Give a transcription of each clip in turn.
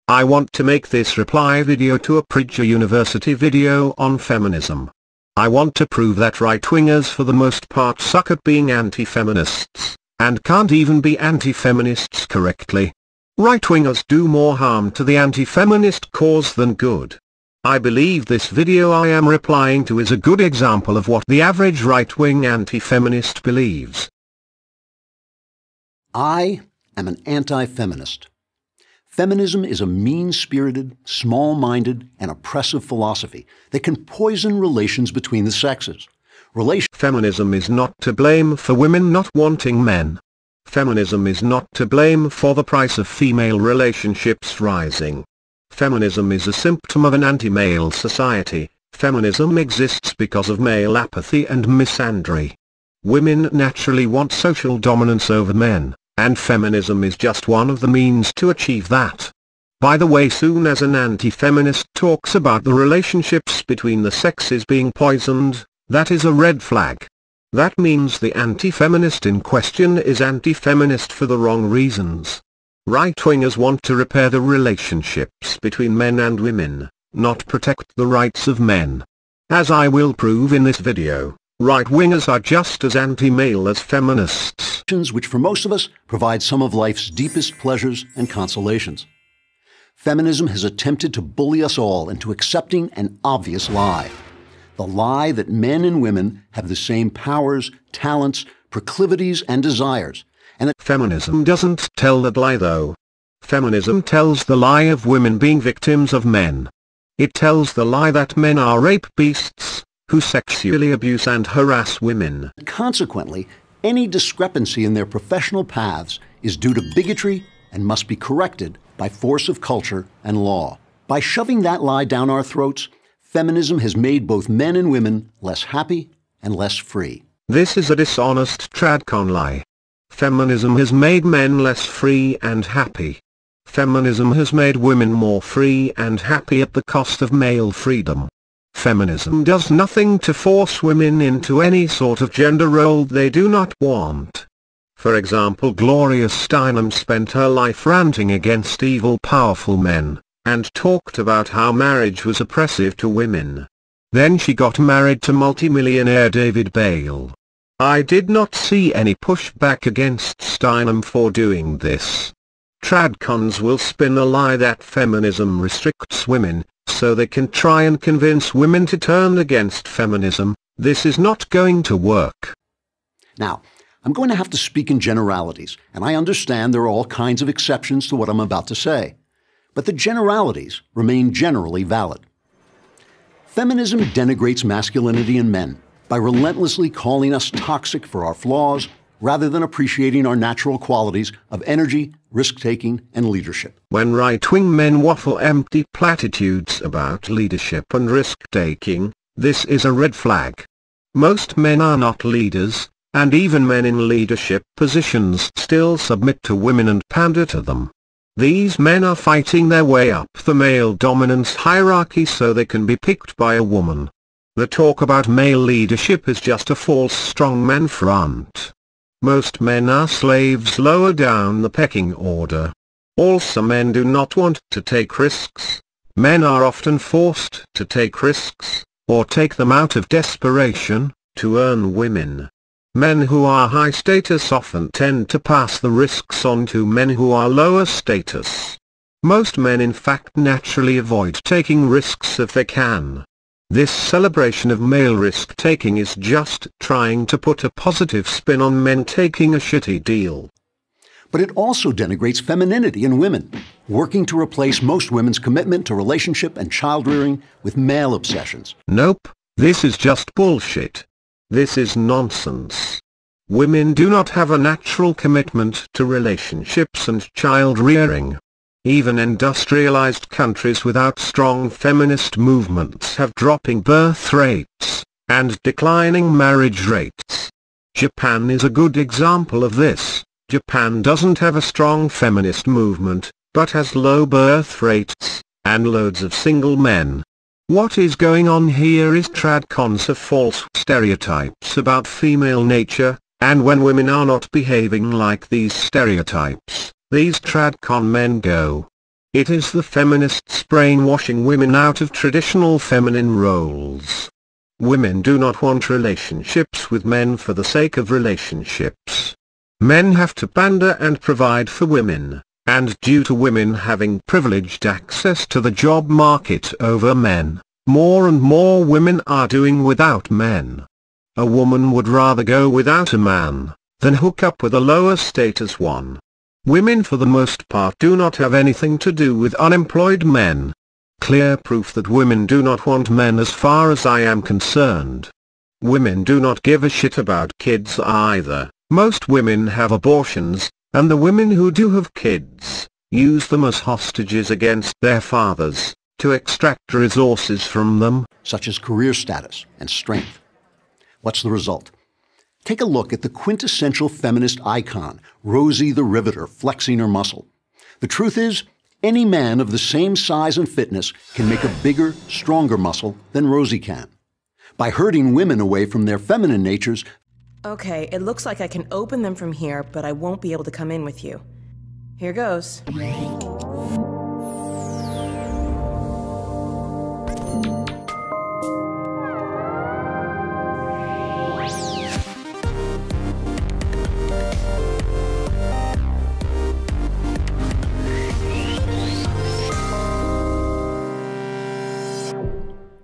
I want to make this reply video to a PragerU University video on feminism. I want to prove that right-wingers for the most part suck at being anti-feminists, and can't even be anti-feminists correctly. Right-wingers do more harm to the anti-feminist cause than good. I believe this video I am replying to is a good example of what the average right-wing anti-feminist believes. I am an anti-feminist. Feminism is a mean-spirited, small-minded, and oppressive philosophy that can poison relations between the sexes. Feminism is not to blame for women not wanting men. Feminism is not to blame for the price of female relationships rising. Feminism is a symptom of an anti-male society. Feminism exists because of male apathy and misandry. Women naturally want social dominance over men, and feminism is just one of the means to achieve that. By the way, soon as an anti-feminist talks about the relationships between the sexes being poisoned, that is a red flag. That means the anti-feminist in question is anti-feminist for the wrong reasons. Right-wingers want to repair the relationships between men and women, not protect the rights of men. As I will prove in this video, right-wingers are just as anti-male as feminists. Which for most of us provide some of life's deepest pleasures and consolations. Feminism has attempted to bully us all into accepting an obvious lie. The lie that men and women have the same powers, talents, proclivities, and desires. And that feminism doesn't tell that lie though. Feminism tells the lie of women being victims of men. It tells the lie that men are rape beasts, who sexually abuse and harass women. Consequently, any discrepancy in their professional paths is due to bigotry and must be corrected by force of culture and law. By shoving that lie down our throats, feminism has made both men and women less happy and less free. This is a dishonest tradcon lie. Feminism has made men less free and happy. Feminism has made women more free and happy at the cost of male freedom. Feminism does nothing to force women into any sort of gender role they do not want. For example, Gloria Steinem spent her life ranting against evil powerful men, and talked about how marriage was oppressive to women. Then she got married to multimillionaire David Bale. I did not see any pushback against Steinem for doing this. Tradcons will spin a lie that feminism restricts women, so they can try and convince women to turn against feminism. This is not going to work. Now, I'm going to have to speak in generalities, and I understand there are all kinds of exceptions to what I'm about to say. But the generalities remain generally valid. Feminism denigrates masculinity in men by relentlessly calling us toxic for our flaws, rather than appreciating our natural qualities of energy, risk-taking, and leadership. When right-wing men waffle empty platitudes about leadership and risk-taking, this is a red flag. Most men are not leaders, and even men in leadership positions still submit to women and pander to them. These men are fighting their way up the male dominance hierarchy so they can be picked by a woman. The talk about male leadership is just a false strongman front. Most men are slaves lower down the pecking order. Also, men do not want to take risks. Men are often forced to take risks, or take them out of desperation, to earn women. Men who are high status often tend to pass the risks on to men who are lower status. Most men in fact naturally avoid taking risks if they can. This celebration of male risk-taking is just trying to put a positive spin on men taking a shitty deal. But it also denigrates femininity in women, working to replace most women's commitment to relationship and child-rearing with male obsessions. Nope, this is just bullshit. This is nonsense. Women do not have a natural commitment to relationships and child-rearing. Even industrialized countries without strong feminist movements have dropping birth rates, and declining marriage rates. Japan is a good example of this. Japan doesn't have a strong feminist movement, but has low birth rates, and loads of single men. What is going on here is tradcons have false stereotypes about female nature, and when women are not behaving like these stereotypes, these tradcon men go. It is the feminists brainwashing women out of traditional feminine roles. Women do not want relationships with men for the sake of relationships. Men have to pander and provide for women, and due to women having privileged access to the job market over men, more and more women are doing without men. A woman would rather go without a man than hook up with a lower status one. Women for the most part do not have anything to do with unemployed men. Clear proof that women do not want men as far as I am concerned. Women do not give a shit about kids either. Most women have abortions, and the women who do have kids use them as hostages against their fathers, to extract resources from them, such as career status and strength. What's the result? Take a look at the quintessential feminist icon, Rosie the Riveter, flexing her muscle. The truth is, any man of the same size and fitness can make a bigger, stronger muscle than Rosie can. By herding women away from their feminine natures. Okay, it looks like I can open them from here, but I won't be able to come in with you. Here goes.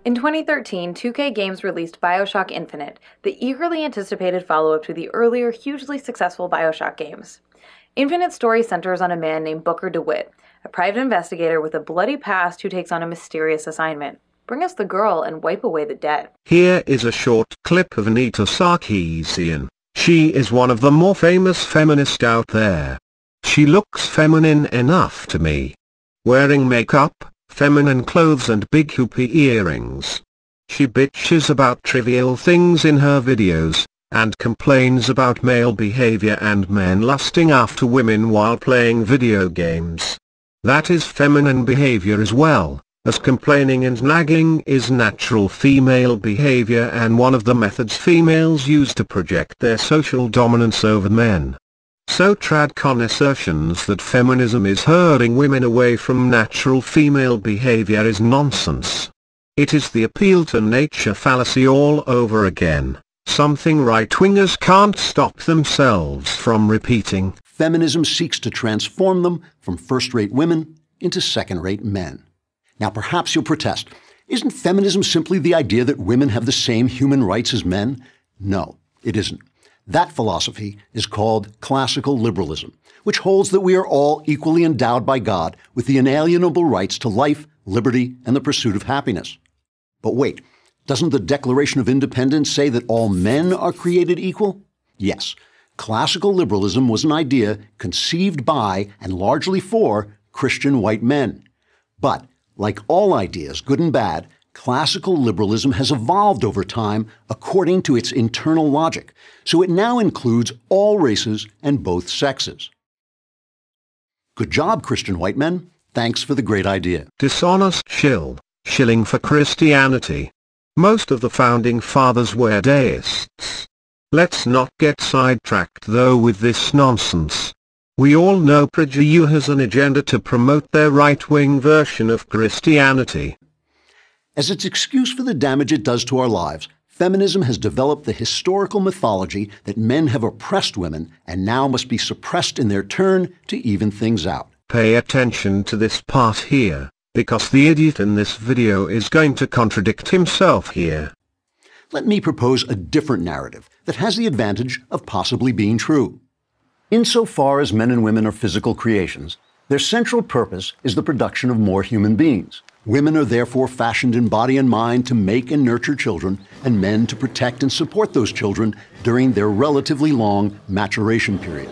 In 2013, 2K Games released BioShock Infinite, the eagerly anticipated follow-up to the earlier, hugely successful BioShock games. Infinite's story centers on a man named Booker DeWitt, a private investigator with a bloody past who takes on a mysterious assignment. Bring us the girl and wipe away the dead. Here is a short clip of Anita Sarkeesian. She is one of the more famous feminists out there. She looks feminine enough to me. Wearing makeup, feminine clothes and big hoopy earrings. She bitches about trivial things in her videos, and complains about male behavior and men lusting after women while playing video games. That is feminine behavior as well, as complaining and nagging is natural female behavior and one of the methods females use to project their social dominance over men. So tradcon assertions that feminism is herding women away from natural female behavior is nonsense. It is the appeal to nature fallacy all over again, something right-wingers can't stop themselves from repeating. Feminism seeks to transform them from first-rate women into second-rate men. Now perhaps you'll protest. Isn't feminism simply the idea that women have the same human rights as men? No, it isn't. That philosophy is called classical liberalism, which holds that we are all equally endowed by God with the inalienable rights to life, liberty, and the pursuit of happiness. But wait, doesn't the Declaration of Independence say that all men are created equal? Yes, classical liberalism was an idea conceived by and largely for Christian white men. But, like all ideas, good and bad, classical liberalism has evolved over time according to its internal logic, so it now includes all races and both sexes. Good job, Christian white men. Thanks for the great idea. Dishonest shilling for Christianity. Most of the founding fathers were deists. Let's not get sidetracked though with this nonsense. We all know PragerU has an agenda to promote their right-wing version of Christianity. As its excuse for the damage it does to our lives, feminism has developed the historical mythology that men have oppressed women and now must be suppressed in their turn to even things out. Pay attention to this part here, because the idiot in this video is going to contradict himself here. Let me propose a different narrative that has the advantage of possibly being true. Insofar as men and women are physical creations, their central purpose is the production of more human beings. Women are therefore fashioned in body and mind to make and nurture children, and men to protect and support those children during their relatively long maturation period.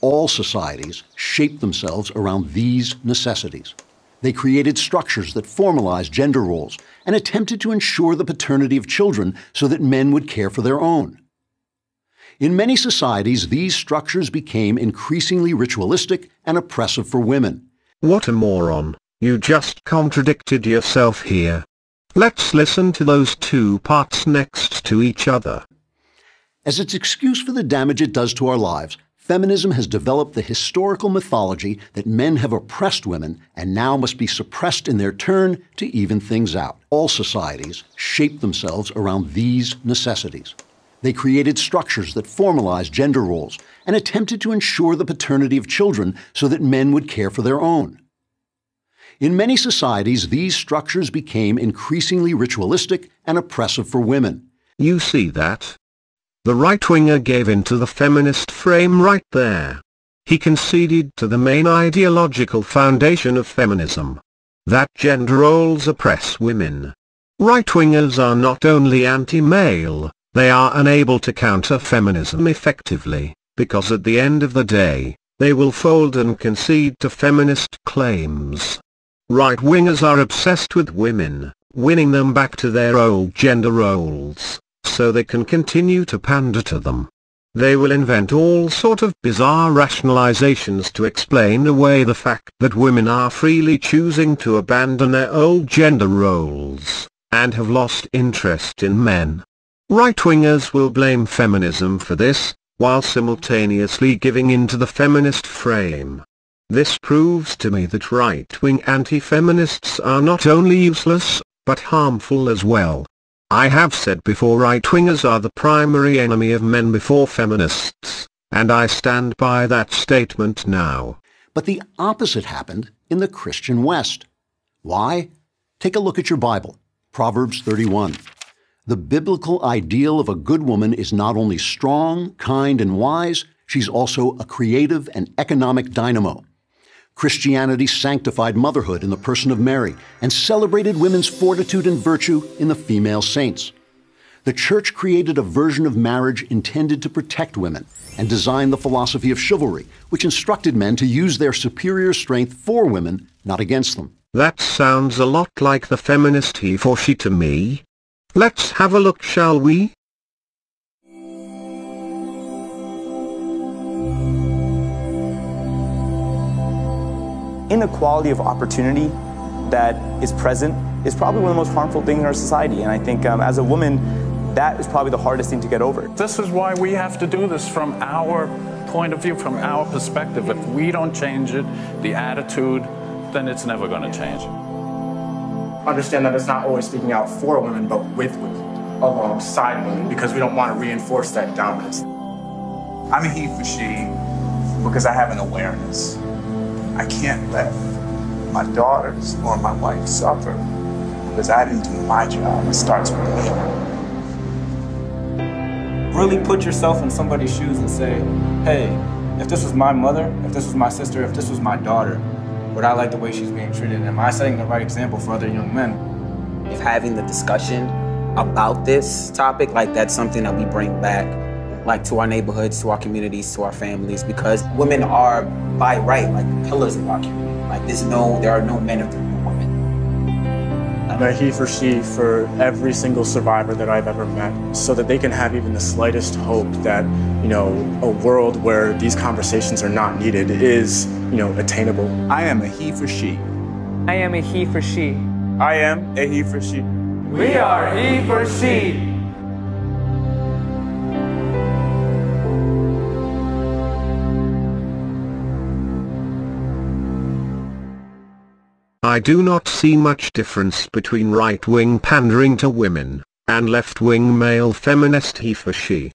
All societies shape themselves around these necessities. They created structures that formalized gender roles and attempted to ensure the paternity of children so that men would care for their own. In many societies, these structures became increasingly ritualistic and oppressive for women. What a moron. You just contradicted yourself here. Let's listen to those two parts next to each other. As its excuse for the damage it does to our lives, feminism has developed the historical mythology that men have oppressed women and now must be suppressed in their turn to even things out. All societies shape themselves around these necessities. They created structures that formalized gender roles and attempted to ensure the paternity of children so that men would care for their own. In many societies, these structures became increasingly ritualistic and oppressive for women. You see that? The right-winger gave in to the feminist frame right there. He conceded to the main ideological foundation of feminism. That gender roles oppress women. Right-wingers are not only anti-male, they are unable to counter feminism effectively, because at the end of the day, they will fold and concede to feminist claims. Right-wingers are obsessed with women, winning them back to their old gender roles, so they can continue to pander to them. They will invent all sort of bizarre rationalizations to explain away the fact that women are freely choosing to abandon their old gender roles, and have lost interest in men. Right-wingers will blame feminism for this, while simultaneously giving in to the feminist frame. This proves to me that right-wing anti-feminists are not only useless, but harmful as well. I have said before, right-wingers are the primary enemy of men before feminists, and I stand by that statement now. But the opposite happened in the Christian West. Why? Take a look at your Bible, Proverbs 31. The biblical ideal of a good woman is not only strong, kind, and wise, she's also a creative and economic dynamo. Christianity sanctified motherhood in the person of Mary and celebrated women's fortitude and virtue in the female saints. The Church created a version of marriage intended to protect women and designed the philosophy of chivalry, which instructed men to use their superior strength for women, not against them. That sounds a lot like the feminist he for she to me. Let's have a look, shall we? Inequality of opportunity that is present is probably one of the most harmful things in our society. And I think as a woman, that is probably the hardest thing to get over. This is why we have to do this from our point of view, from our perspective. If we don't change it, the attitude, then it's never going to change. Understand that it's not always speaking out for women, but with women, alongside women, because we don't want to reinforce that dominance. I'm a he for she because I have an awareness. I can't let my daughters or my wife suffer because I didn't do my job. It starts with me. Really put yourself in somebody's shoes and say, hey, if this was my mother, if this was my sister, if this was my daughter, would I like the way she's being treated? Am I setting the right example for other young men? If having the discussion about this topic, like that's something that we bring back, like to our neighborhoods, to our communities, to our families, because women are by right, like pillars of our community. Like there are no men if there are no women. I'm a he for she for every single survivor that I've ever met, so that they can have even the slightest hope that, a world where these conversations are not needed is, attainable. I am a he for she. I am a he for she. I am a he for she. We are he for she. I do not see much difference between right-wing pandering to women, and left-wing male feminist he for she.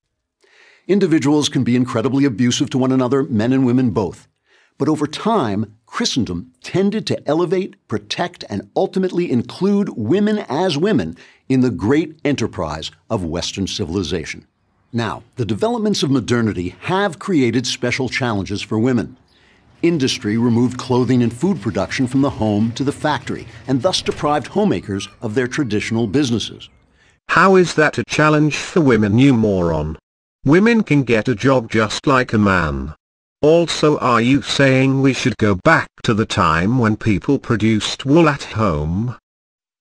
Individuals can be incredibly abusive to one another, men and women both. But over time, Christendom tended to elevate, protect, and ultimately include women as women in the great enterprise of Western civilization. Now, the developments of modernity have created special challenges for women. Industry removed clothing and food production from the home to the factory, and thus deprived homemakers of their traditional businesses. How is that a challenge for women, you moron? Women can get a job just like a man. Also, are you saying we should go back to the time when people produced wool at home?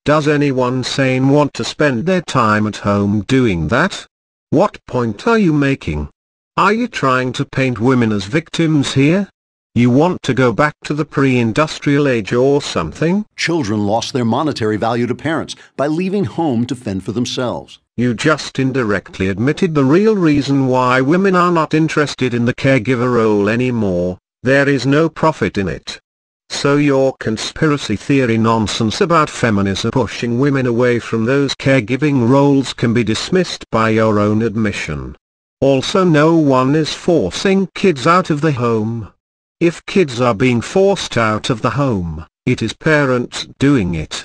Does anyone sane want to spend their time at home doing that? What point are you making? Are you trying to paint women as victims here? You want to go back to the pre-industrial age or something? Children lost their monetary value to parents by leaving home to fend for themselves. You just indirectly admitted the real reason why women are not interested in the caregiver role anymore. There is no profit in it. So your conspiracy theory nonsense about feminism pushing women away from those caregiving roles can be dismissed by your own admission. Also, no one is forcing kids out of the home. If kids are being forced out of the home, it is parents doing it.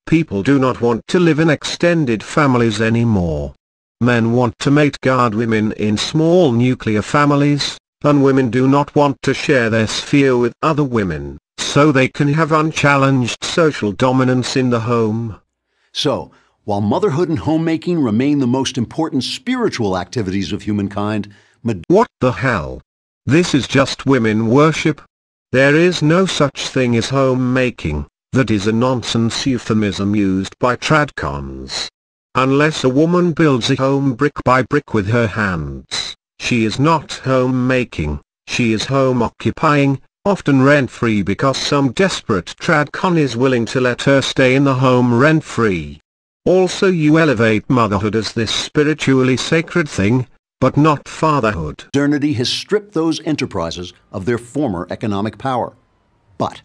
People do not want to live in extended families anymore. Men want to mate guard women in small nuclear families, and women do not want to share their sphere with other women, so they can have unchallenged social dominance in the home. So, while motherhood and homemaking remain the most important spiritual activities of humankind, what the hell? This is just women worship. There is no such thing as homemaking. That is a nonsense euphemism used by tradcons. Unless a woman builds a home brick by brick with her hands, she is not homemaking, she is home occupying, often rent-free because some desperate tradcon is willing to let her stay in the home rent-free. Also, you elevate motherhood as this spiritually sacred thing, but not fatherhood. Modernity has stripped those enterprises of their former economic power. But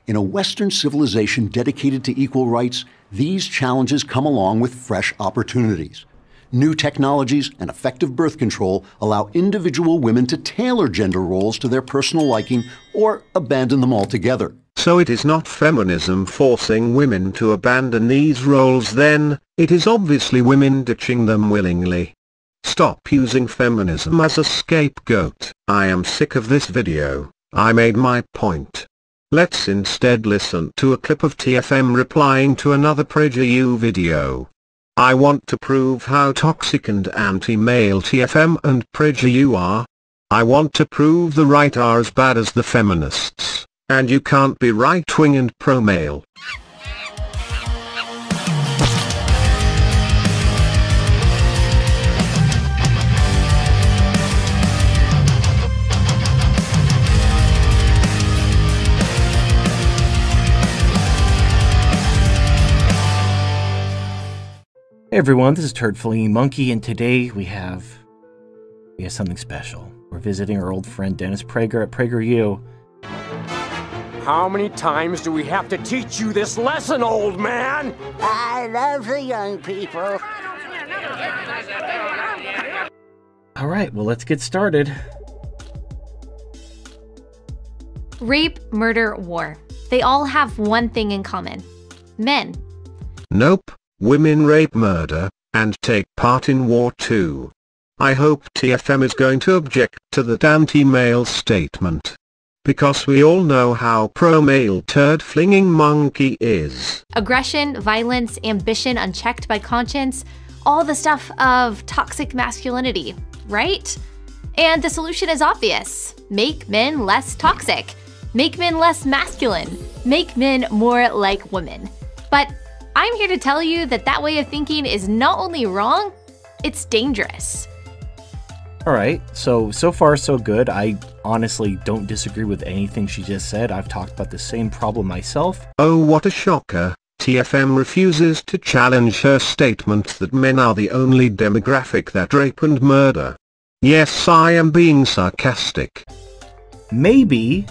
in a Western civilization dedicated to equal rights, these challenges come along with fresh opportunities. New technologies and effective birth control allow individual women to tailor gender roles to their personal liking or abandon them altogether. So it is not feminism forcing women to abandon these roles then, it is obviously women ditching them willingly. Stop using feminism as a scapegoat. I am sick of this video. I made my point. Let's instead listen to a clip of TFM replying to another PragerU video. I want to prove how toxic and anti-male TFM and PragerU are. I want to prove the right are as bad as the feminists, and you can't be right-wing and pro-male. Hey everyone, this is Turd Flinging Monkey, and today we have something special. We're visiting our old friend Dennis Prager at PragerU. How many times do we have to teach you this lesson, old man? I love the young people. All right, well, let's get started. Rape, murder, war. They all have one thing in common. Men. Nope. Women rape, murder, and take part in war too. I hope TFM is going to object to that anti-male statement. Because we all know how pro-male turd-flinging monkey is. Aggression, violence, ambition unchecked by conscience, all the stuff of toxic masculinity, right? And the solution is obvious. Make men less toxic. Make men less masculine. Make men more like women. But I'm here to tell you that that way of thinking is not only wrong, it's dangerous. All right, so far so good. I honestly don't disagree with anything she just said. I've talked about the same problem myself. Oh, what a shocker. TFM refuses to challenge her statement that men are the only demographic that rape and murder. Yes, I am being sarcastic. Maybe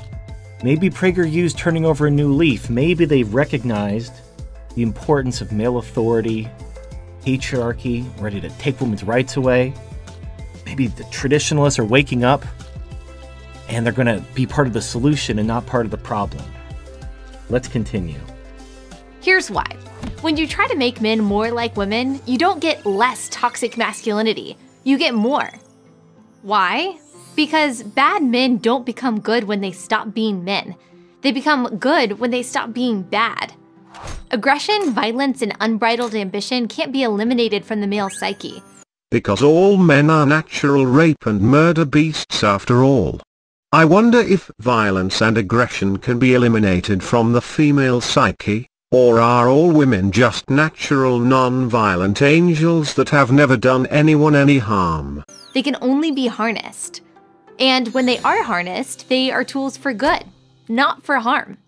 PragerU's turning over a new leaf. Maybe they've recognized the importance of male authority, patriarchy, ready to take women's rights away. Maybe the traditionalists are waking up and they're going to be part of the solution and not part of the problem. Let's continue. Here's why. When you try to make men more like women, you don't get less toxic masculinity. You get more. Why? Because bad men don't become good when they stop being men. They become good when they stop being bad. Aggression, violence, and unbridled ambition can't be eliminated from the male psyche. Because all men are natural rape and murder beasts after all. I wonder if violence and aggression can be eliminated from the female psyche, or are all women just natural non-violent angels that have never done anyone any harm? They can only be harnessed. And when they are harnessed, they are tools for good, not for harm.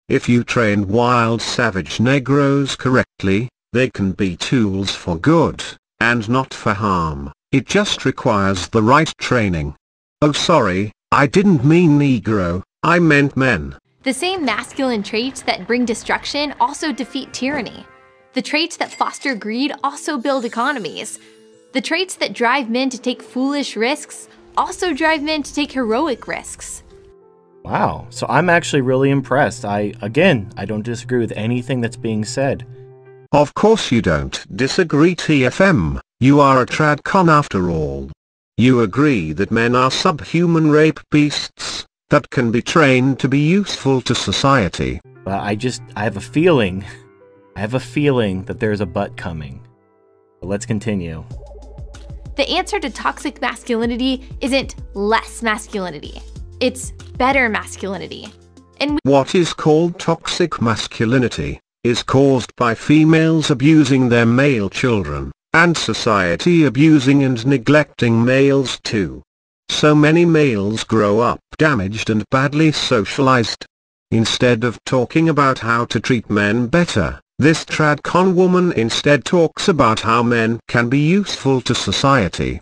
If you trained wild savage Negroes correctly, They can be tools for good, and not for harm. It just requires the right training. Oh sorry, I didn't mean Negro, I meant men. The same masculine traits that bring destruction also defeat tyranny. The traits that foster greed also build economies. The traits that drive men to take foolish risks also drive men to take heroic risks. Wow, so I'm actually really impressed. I don't disagree with anything that's being said. Of course you don't disagree, TFM. You are a tradcon after all. You agree that men are subhuman rape beasts that can be trained to be useful to society. But I have a feeling that there's a but coming. But let's continue. The answer to toxic masculinity isn't less masculinity. It's better masculinity. And what is called toxic masculinity is caused by females abusing their male children, and society abusing and neglecting males too. So many males grow up damaged and badly socialized. Instead of talking about how to treat men better, this tradcon woman instead talks about how men can be useful to society.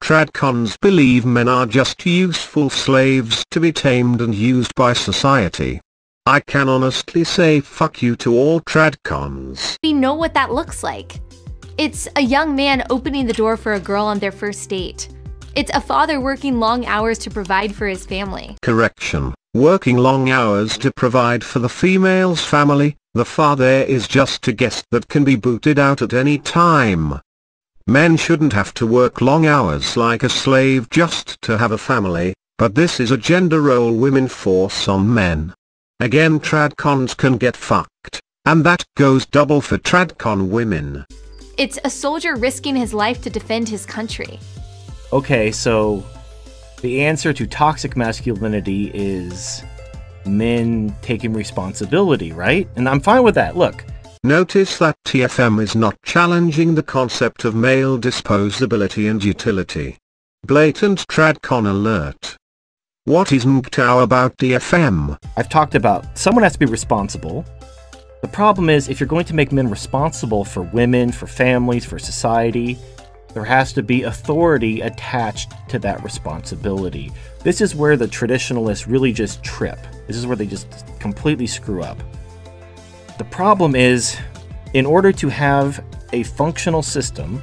Tradcons believe men are just useful slaves to be tamed and used by society. I can honestly say fuck you to all tradcons. We know what that looks like. It's a young man opening the door for a girl on their first date. It's a father working long hours to provide for his family. Correction. Working long hours to provide for the female's family. The father is just a guest that can be booted out at any time. Men shouldn't have to work long hours like a slave just to have a family, but this is a gender role women force on men. Again, tradcons can get fucked, and that goes double for tradcon women. It's a soldier risking his life to defend his country. Okay, so the answer to toxic masculinity is men taking responsibility, right? And I'm fine with that, look. Notice that TFM is not challenging the concept of male disposability and utility. Blatant tradcon alert. What is MGTOW about TFM? I've talked about someone has to be responsible. The problem is if you're going to make men responsible for women, for families, for society, there has to be authority attached to that responsibility. This is where the traditionalists really just trip. This is where they just completely screw up. The problem is, in order to have a functional system,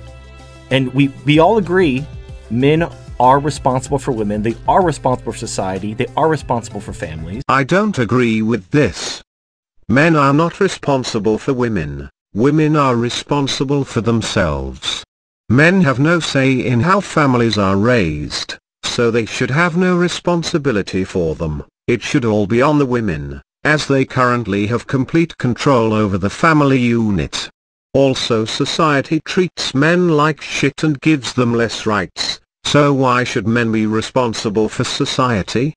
and we all agree, men are responsible for women, they are responsible for society, they are responsible for families. I don't agree with this. Men are not responsible for women. Women are responsible for themselves. Men have no say in how families are raised, so they should have no responsibility for them. It should all be on the women, as they currently have complete control over the family unit. Also, society treats men like shit and gives them less rights, so why should men be responsible for society?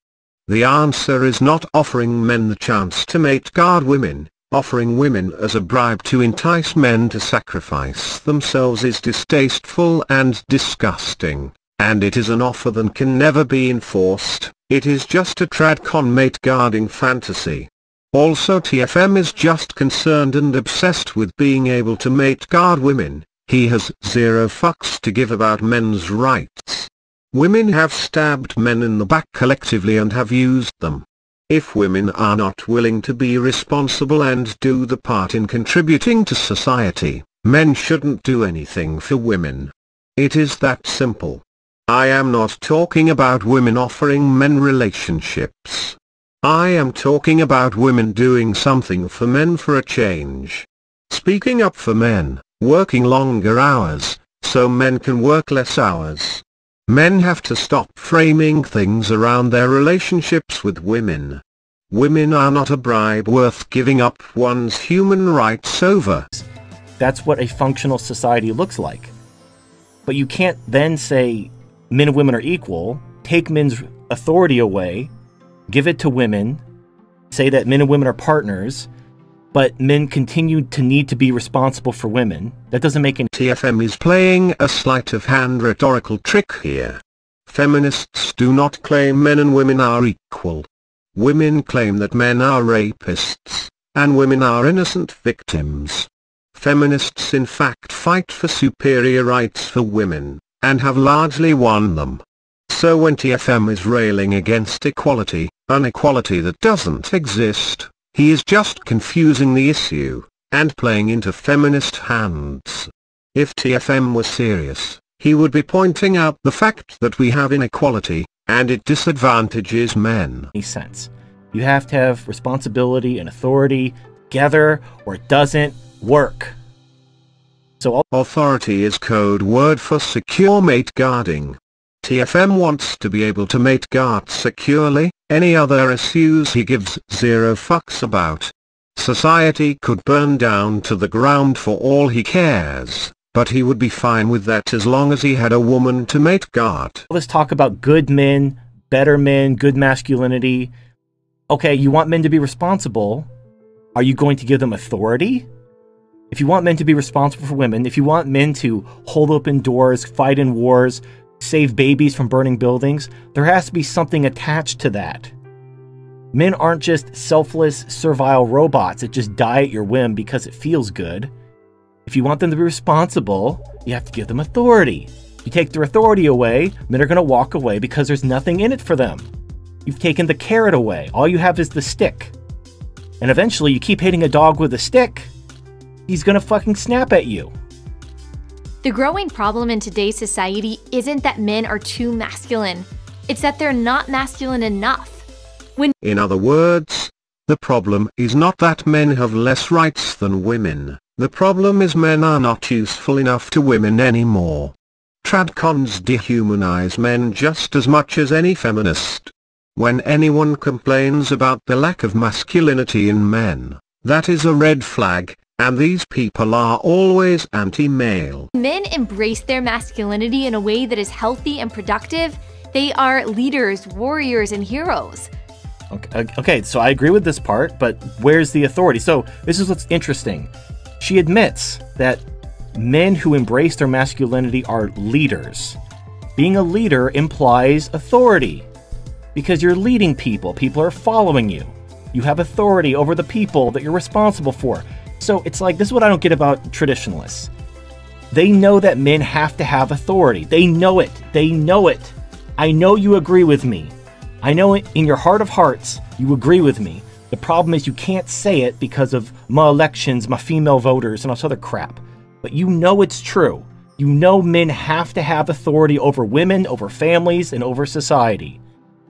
The answer is not offering men the chance to mate guard women. Offering women as a bribe to entice men to sacrifice themselves is distasteful and disgusting, and it is an offer that can never be enforced. It is just a tradcon mate guarding fantasy. Also, TFM is just concerned and obsessed with being able to mate guard women. He has zero fucks to give about men's rights. Women have stabbed men in the back collectively and have used them. If women are not willing to be responsible and do the part in contributing to society, men shouldn't do anything for women. It is that simple. I am not talking about women offering men relationships. I am talking about women doing something for men for a change. Speaking up for men, working longer hours, so men can work less hours. Men have to stop framing things around their relationships with women. Women are not a bribe worth giving up one's human rights over. That's what a functional society looks like. But you can't then say men and women are equal, take men's authority away, give it to women, say that men and women are partners, but men continue to need to be responsible for women. That doesn't make any... TFM is playing a sleight of hand rhetorical trick here. Feminists do not claim men and women are equal. Women claim that men are rapists, and women are innocent victims. Feminists in fact fight for superior rights for women, and have largely won them. So when TFM is railing against equality, an equality that doesn't exist, he is just confusing the issue, and playing into feminist hands. If TFM was serious, he would be pointing out the fact that we have inequality, and it disadvantages men. Any sense. You have to have responsibility and authority together, or it doesn't work. So authority is code word for secure mate guarding. TFM wants to be able to mate guard securely. Any other issues he gives zero fucks about. Society could burn down to the ground for all he cares, but he would be fine with that as long as he had a woman to mate guard. Let's talk about good men, better men, good masculinity. Okay, you want men to be responsible. Are you going to give them authority? If you want men to be responsible for women, if you want men to hold open doors, fight in wars, save babies from burning buildings, there has to be something attached to that. Men aren't just selfless, servile robots that just die at your whim because it feels good. If you want them to be responsible, you have to give them authority. You take their authority away, men are going to walk away because there's nothing in it for them. You've taken the carrot away. All you have is the stick. And eventually you keep hitting a dog with a stick, he's going to fucking snap at you. The growing problem in today's society isn't that men are too masculine. It's that they're not masculine enough. In other words, the problem is not that men have less rights than women. The problem is men are not useful enough to women anymore. Tradcons dehumanize men just as much as any feminist. When anyone complains about the lack of masculinity in men, that is a red flag. And these people are always anti-male. Men embrace their masculinity in a way that is healthy and productive. They are leaders, warriors, and heroes. Okay, so I agree with this part, but where's the authority? So this is what's interesting. She admits that men who embrace their masculinity are leaders. Being a leader implies authority, because you're leading people. People are following you. You have authority over the people that you're responsible for. So it's like, this is what I don't get about traditionalists. They know that men have to have authority. They know it. They know it. I know you agree with me. I know in your heart of hearts, you agree with me. The problem is you can't say it because of my elections, my female voters, and all this other crap. But you know it's true. You know men have to have authority over women, over families, and over society.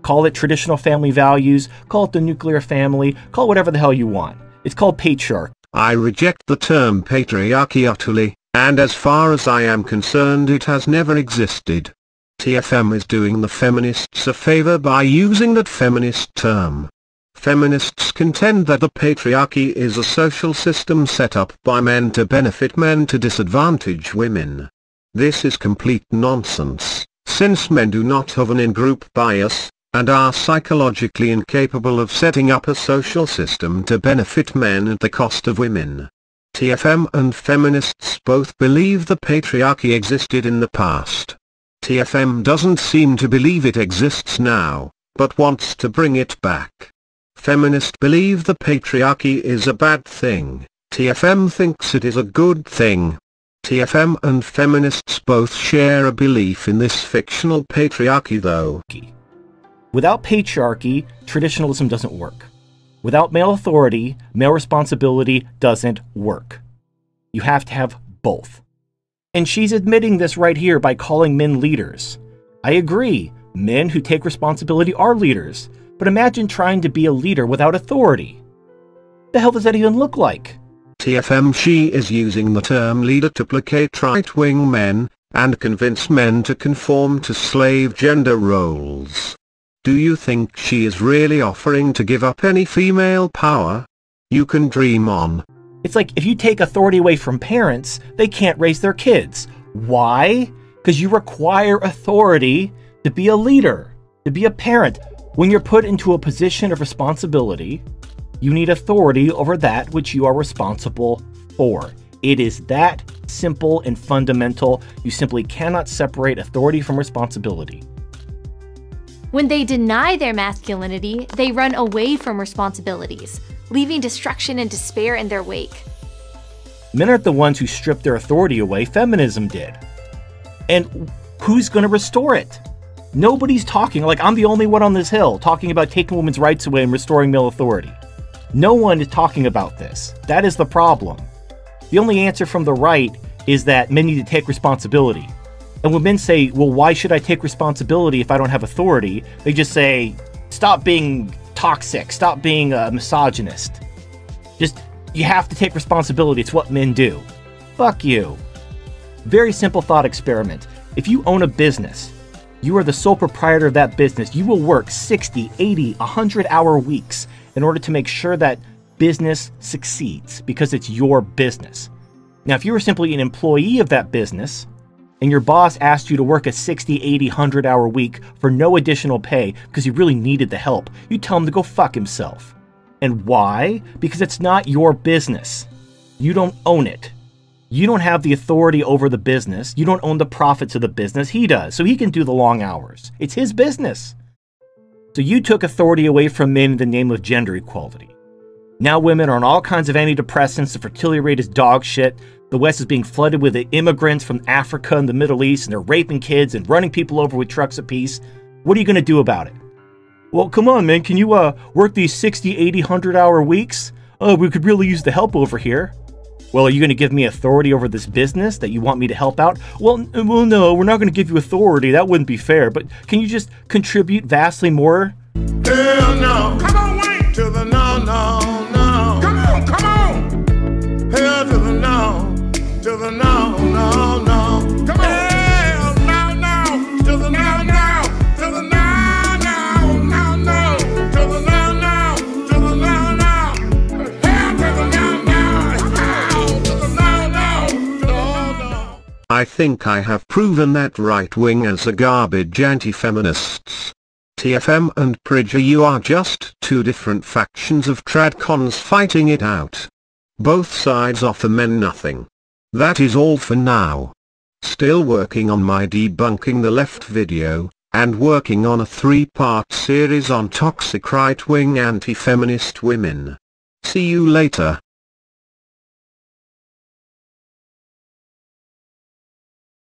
Call it traditional family values, call it the nuclear family, call it whatever the hell you want. It's called patriarchy. I reject the term patriarchy utterly, and as far as I am concerned it has never existed. TFM is doing the feminists a favor by using that feminist term. Feminists contend that the patriarchy is a social system set up by men to benefit men to disadvantage women. This is complete nonsense, since men do not have an in-group bias, and are psychologically incapable of setting up a social system to benefit men at the cost of women. TFM and feminists both believe the patriarchy existed in the past. TFM doesn't seem to believe it exists now, but wants to bring it back. Feminists believe the patriarchy is a bad thing. TFM thinks it is a good thing. TFM and feminists both share a belief in this fictional patriarchy though. Without patriarchy, traditionalism doesn't work. Without male authority, male responsibility doesn't work. You have to have both. And she's admitting this right here by calling men leaders. I agree, men who take responsibility are leaders, but imagine trying to be a leader without authority. What the hell does that even look like? TFM, she is using the term leader to placate right-wing men, and convince men to conform to slave gender roles. Do you think she is really offering to give up any female power? You can dream on. It's like if you take authority away from parents, they can't raise their kids. Why? Because you require authority to be a leader, to be a parent. When you're put into a position of responsibility, you need authority over that which you are responsible for. It is that simple and fundamental. You simply cannot separate authority from responsibility. When they deny their masculinity, they run away from responsibilities, leaving destruction and despair in their wake. Men aren't the ones who stripped their authority away, feminism did. And who's going to restore it? Nobody's talking, like I'm the only one on this hill talking about taking women's rights away and restoring male authority. No one is talking about this. That is the problem. The only answer from the right is that men need to take responsibility. And when men say, well, why should I take responsibility if I don't have authority? They just say, stop being toxic, stop being a misogynist. Just, you have to take responsibility. It's what men do. Fuck you. Very simple thought experiment. If you own a business, you are the sole proprietor of that business. You will work 60, 80, 100-hour weeks in order to make sure that business succeeds because it's your business. Now, if you were simply an employee of that business and your boss asked you to work a 60, 80, 100-hour week for no additional pay because he really needed the help, you tell him to go fuck himself. And why? Because it's not your business. You don't own it. You don't have the authority over the business. You don't own the profits of the business. He does, so he can do the long hours. It's his business. So you took authority away from men in the name of gender equality. Now women are on all kinds of antidepressants. The fertility rate is dog shit. The West is being flooded with immigrants from Africa and the Middle East, and they're raping kids and running people over with trucks apiece. What are you going to do about it? Well, come on, man. Can you work these 60, 80, 100-hour weeks? Oh, we could really use the help over here. Well, are you going to give me authority over this business that you want me to help out? Well, no, we're not going to give you authority. That wouldn't be fair. But can you just contribute vastly more? Hell no. Come on, Wayne. To the no, no, no. Come on. Hell to the no. To the no, no, no. Come on. Hell no, no. To the no, no. To the no, no, no, no. To the no, no. To the no, no. Hell to the no, no. To the no, no. No, no. I think I have proven that right-wingers are garbage anti-feminists. TFM and PragerU are just two different factions of tradcons fighting it out. Both sides offer men nothing. That is all for now. Still working on my debunking the left video, and working on a 3-part series on toxic right-wing anti-feminist women. See you later.